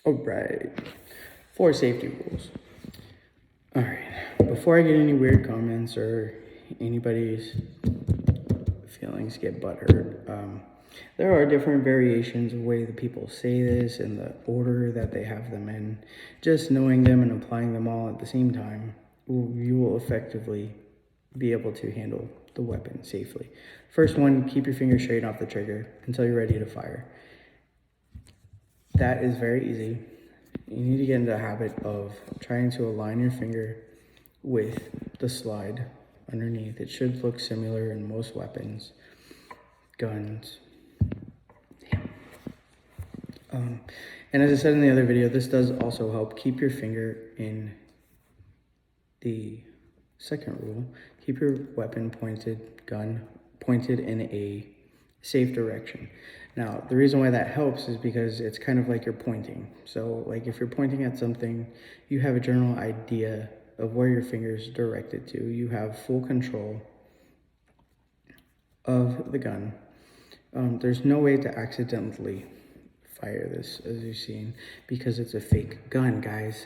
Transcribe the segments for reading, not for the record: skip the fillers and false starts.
All right, 4 safety rules. All right, before I get any weird comments or anybody's feelings get butthurt, there are different variations of way that people say this and the order that they have them in. Just knowing them and applying them all at the same time, you will effectively be able to handle the weapon safely. First one, keep your finger straight off the trigger until you're ready to fire. That is very easy. You need to get into the habit of trying to align your finger with the slide underneath. It should look similar in most weapons, guns. And as I said in the other video, this does also help keep your finger in the second rule. Keep your weapon gun pointed in a safe direction. Now, the reason why that helps is because it's kind of like you're pointing. So like if you're pointing at something, you have a general idea of where your finger is directed to. You have full control of the gun. There's no way to accidentally fire this, as you've seen, because it's a fake gun, guys.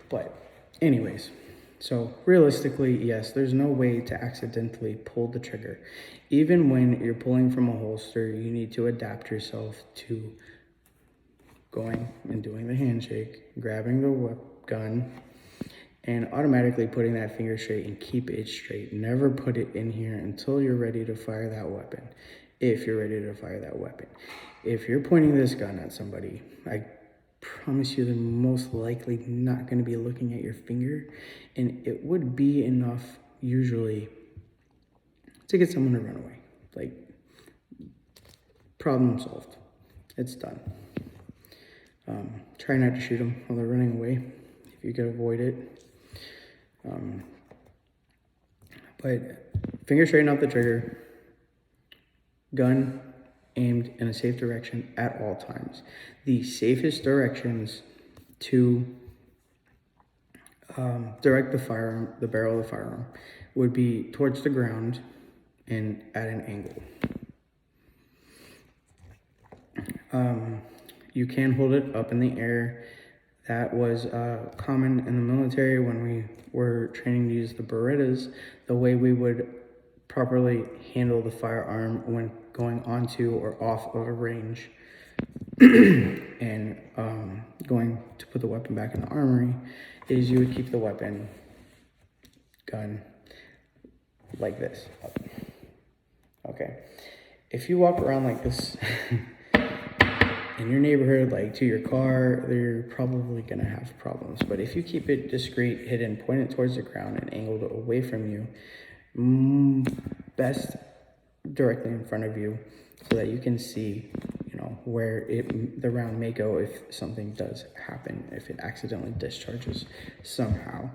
But anyways, so realistically, yes, there's no way to accidentally pull the trigger. Even when you're pulling from a holster, you need to adapt yourself to going and doing the handshake, grabbing the gun, and automatically putting that finger straight and keep it straight. Never put it in here until you're ready to fire that weapon. If you're ready to fire that weapon. If you're pointing this gun at somebody, I promise you they're most likely not going to be looking at your finger, and it would be enough usually to get someone to run away. Like, problem solved. It's done. Try not to shoot them while they're running away if you can avoid it. But finger straight off the trigger, gun aimed in a safe direction at all times. The safest directions to direct the firearm, the barrel of the firearm, would be towards the ground and at an angle. You can hold it up in the air. That was common in the military when we were training to use the Berettas, the way we would properly handle the firearm when going onto or off of a range and going to put the weapon back in the armory is you would keep the gun like this up. Okay, if you walk around like this in your neighborhood, like to your car, you're probably gonna have problems. But if you keep it discreet, hidden, pointed towards the ground and angled away from you, best directly in front of you so that you can see, where the round may go if something does happen, if it accidentally discharges somehow.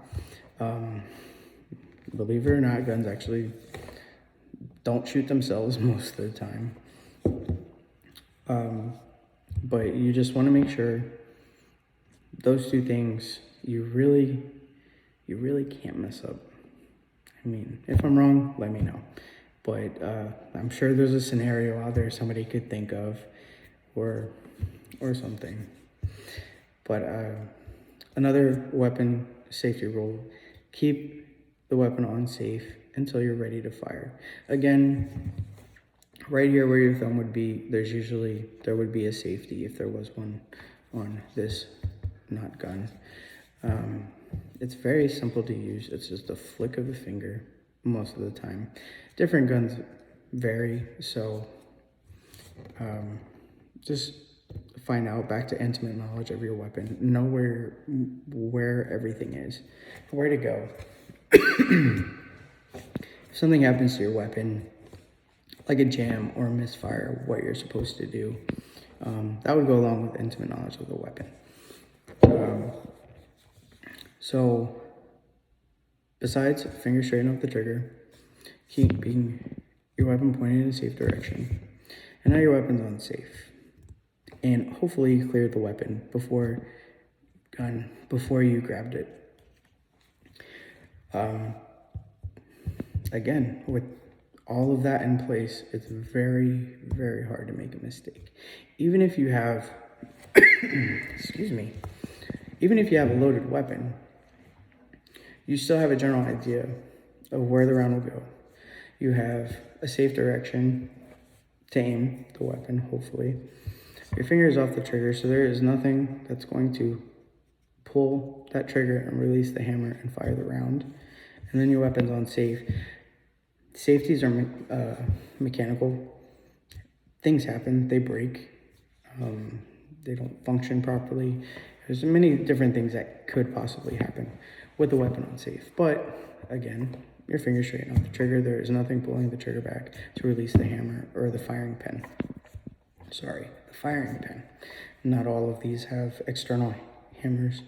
Believe it or not, guns actually don't shoot themselves most of the time. But you just want to make sure those two things you really can't mess up. I mean, if I'm wrong, let me know. But I'm sure there's a scenario out there somebody could think of or something. But another weapon safety rule, keep the weapon on safe until you're ready to fire. Again, right here where your thumb would be, there would be a safety if there was one on this not gun. It's very simple to use. It's just a flick of the finger most of the time. Different guns vary, so just find out, back to intimate knowledge of your weapon. Know where everything is, where to go. If something happens to your weapon, like a jam or a misfire, what you're supposed to do, that would go along with intimate knowledge of the weapon. So besides finger straight off the trigger, keeping your weapon pointed in a safe direction, and now your weapon's unsafe, and hopefully you cleared the weapon before you grabbed it. Again, with all of that in place, it's very, very hard to make a mistake. Even if you have excuse me, even if you have a loaded weapon, you still have a general idea of where the round will go. You have a safe direction to aim the weapon, hopefully. Your finger is off the trigger, so there is nothing that's going to pull that trigger and release the hammer and fire the round. And then your weapon's on safe. Safeties are mechanical. Things happen, they break, they don't function properly. There's many different things that could possibly happen with the weapon on safe. But again, your finger's straight off the trigger. There is nothing pulling the trigger back to release the hammer or the firing pin. Sorry, the firing pin. Not all of these have external hammers.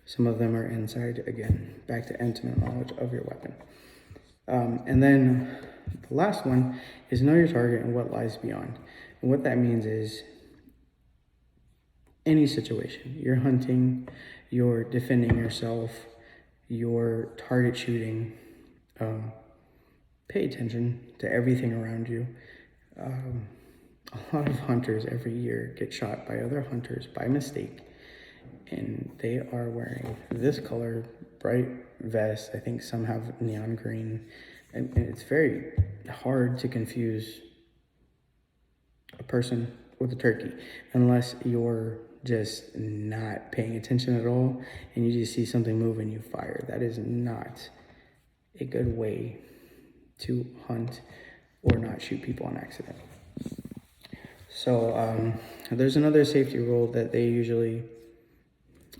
Some of them are inside. Again, back to intimate knowledge of your weapon. And then the last one is know your target and what lies beyond. And what that means is any situation, you're hunting, you're defending yourself, you're target shooting, pay attention to everything around you. A lot of hunters every year get shot by other hunters by mistake, and they are wearing this color bright vest. I think some have neon green, and it's very hard to confuse a person with a turkey unless you're just not paying attention at all and you just see something move and you fire. That is not a good way to hunt or not shoot people on accident. So there's another safety rule that they usually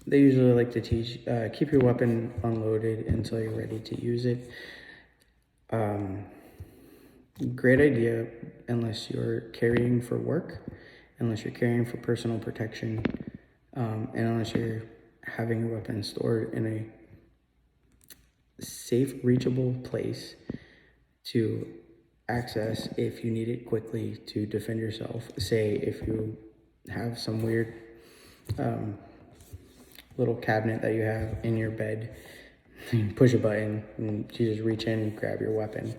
like to teach. Keep your weapon unloaded until you're ready to use it. Great idea unless you're carrying for work, unless you're carrying for personal protection, and unless you're having your weapon stored in a safe, reachable place to access if you need it quickly to defend yourself. Say if you have some weird little cabinet that you have in your bed, you push a button and you just reach in, grab your weapon,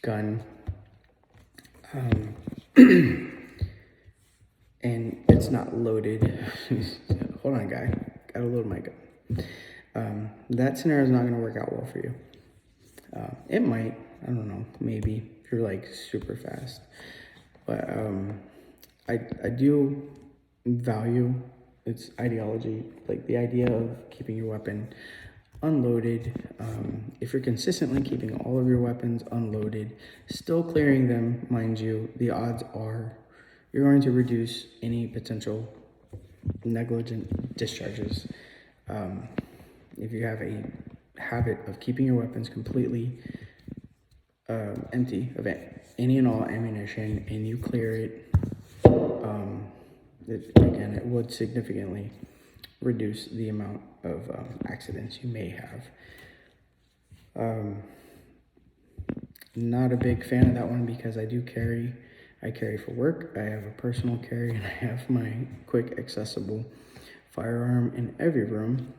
gun, and it's not loaded. Hold on, guy, gotta load my gun. That scenario is not going to work out well for you. It might, I don't know, maybe if you're like super fast, but I do value its ideology, like the idea of keeping your weapon unloaded. If you're consistently keeping all of your weapons unloaded, still clearing them, mind you, the odds are you're going to reduce any potential negligent discharges. If you have a habit of keeping your weapons completely empty of any and all ammunition and you clear it, again, it would significantly reduce the amount of accidents you may have. Not a big fan of that one because I carry for work, I have a personal carry, and I have my quick accessible firearm in every room.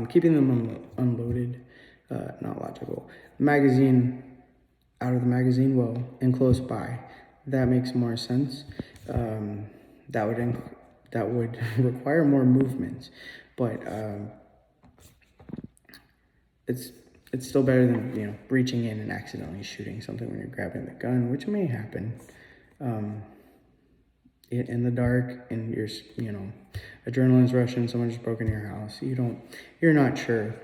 Keeping them unloaded, not logical. Magazine, out of the magazine, well, and close by, that makes more sense. That would require more movement, but it's still better than reaching in and accidentally shooting something when you're grabbing the gun, which may happen in the dark, and you're adrenaline's rushing, someone just broke into your house. You're not sure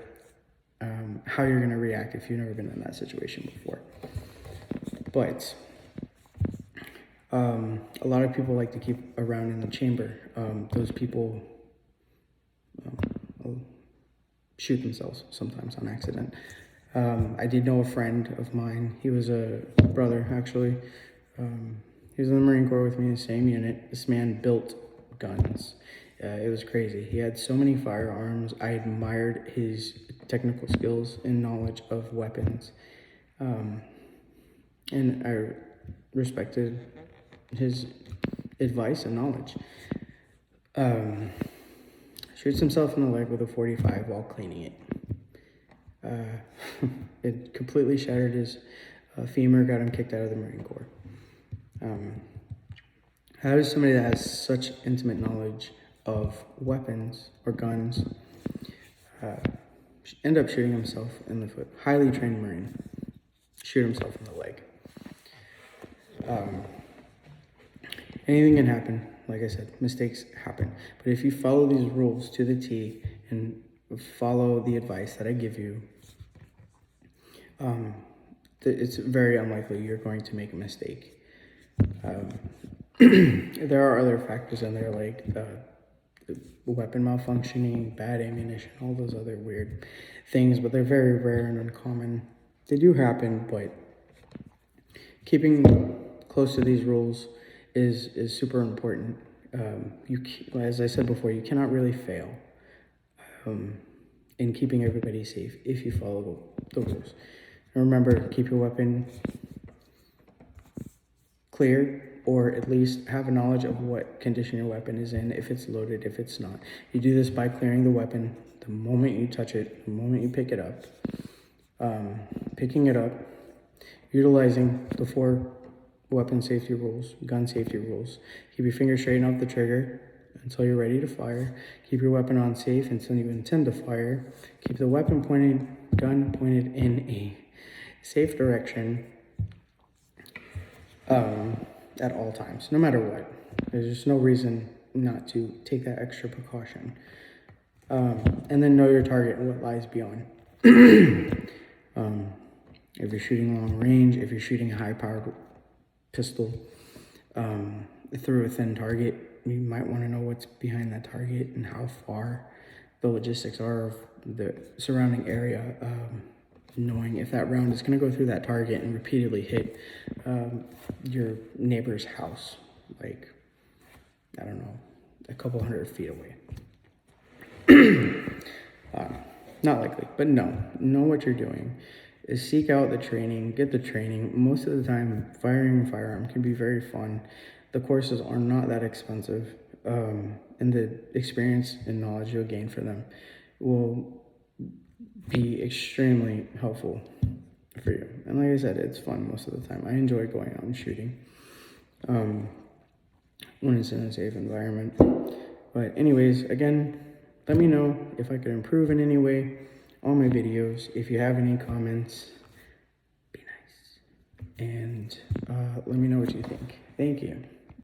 how you're gonna react if you've never been in that situation before. But a lot of people like to keep a round in the chamber. Those people shoot themselves sometimes on accident. I did know a friend of mine. He was a brother, actually. He was in the Marine Corps with me in the same unit. This man built guns. It was crazy. He had so many firearms. I admired his technical skills and knowledge of weapons. And I respected his advice and knowledge. Shoots himself in the leg with a .45 while cleaning it. It completely shattered his femur, got him kicked out of the Marine Corps. How does somebody that has such intimate knowledge of weapons or guns end up shooting himself in the foot? Highly trained Marine, shoot himself in the leg. Anything can happen. Like I said, mistakes happen. But if you follow these rules to the T and follow the advice that I give you, it's very unlikely you're going to make a mistake. There are other factors in there like weapon malfunctioning, bad ammunition, all those other weird things, but they're very rare and uncommon. They do happen, but keeping close to these rules is super important. As I said before, you cannot really fail in keeping everybody safe if you follow the rules. And remember, keep your weapon clear, or at least have a knowledge of what condition your weapon is in, if it's loaded, if it's not. You do this by clearing the weapon the moment you touch it, the moment you pick it up. Picking it up, utilizing the 4 weapon safety rules, gun safety rules. Keep your finger straight off the trigger until you're ready to fire. Keep your weapon on safe until you intend to fire. Keep the gun pointed in a safe direction at all times, no matter what. There's just no reason not to take that extra precaution. And then know your target and what lies beyond. If you're shooting long range, if you're shooting a high-powered pistol through a thin target, you might want to know what's behind that target and how far the logistics are of the surrounding area. Knowing if that round is going to go through that target and repeatedly hit your neighbor's house, like, I don't know, a couple 100 feet away. Not likely, but know what you're doing. Is seek out the training, get the training. Most of the time, firing a firearm can be very fun. The courses are not that expensive, and the experience and knowledge you'll gain from them will be extremely helpful for you. And like I said, it's fun most of the time. I enjoy going out and shooting when it's in a safe environment. But anyways, again, let me know if I could improve in any way on my videos. If you have any comments, be nice. And let me know what you think. Thank you.